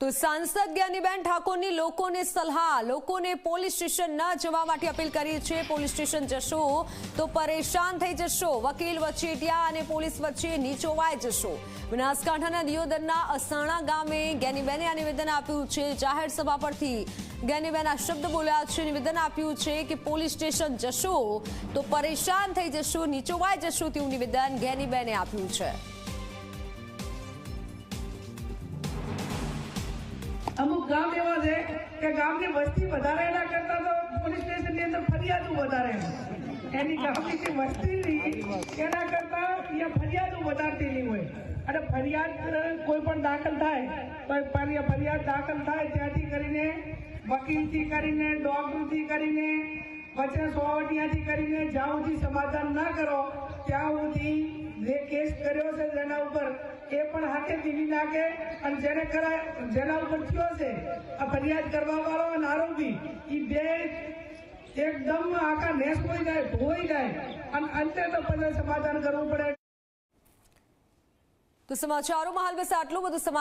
તો સાંસદ જ્ઞાનીબેન ઠાકોરની લોકોને સલાહ, લોકોને પોલીસ સ્ટેશન ન જવા માટે અપીલ કરી છે। પોલીસ સ્ટેશન જશો તો પરેશાન થઈ જશો, વકીલ વચેટિયા અને પોલીસ વચ્ચે નીચોવાઈ જશો। બનાસકાંઠાના દિયોદરના અસાણા ગામે જ્ઞાનીબેને આ નિવેદન આપ્યું છે। જાહેર સભા પરથી જ્ઞાનીબેન આ શબ્દ બોલ્યા છે, નિવેદન આપ્યું છે કે પોલીસ સ્ટેશન જશો તો પરેશાન થઈ જશો, નીચોવાઈ જશો તેવું નિવેદન જ્ઞાનીબેને આપ્યું છે। અમુક ગામ એવા છે કે ગામની વસ્તી વધારે એના કરતા તો પોલીસ સ્ટેશનની અંદર ફરિયાદો વધારે એની ગામની જે વસ્તી એના કરતા અહીંયા ફરિયાદો વધારતી હોય અને ફરિયાદ કોઈ પણ દાખલ થાય તો ફરિયાદ દાખલ થાય ત્યાંથી કરીને વકીલથી કરીને ડોક્ટરથી કરીને પછી સોવટિયાથી કરીને જ્યાં સુધી સમાધાન ના કરો ત્યાં સુધી જે કેસ કર્યો છે જેના ઉપર એ પણ હાથે દીવી નાખે અને જેના ઉપર થયો છે આ ફરિયાદ કરવા વાળો અને આરોપી એ બે એકદમ આખા નેસ હોઈ જાય, ધોઈ જાય અને અંતે તો પછી સમાધાન કરવું પડે। તો સમાચારોમાં હાલ બસ આટલું બધું।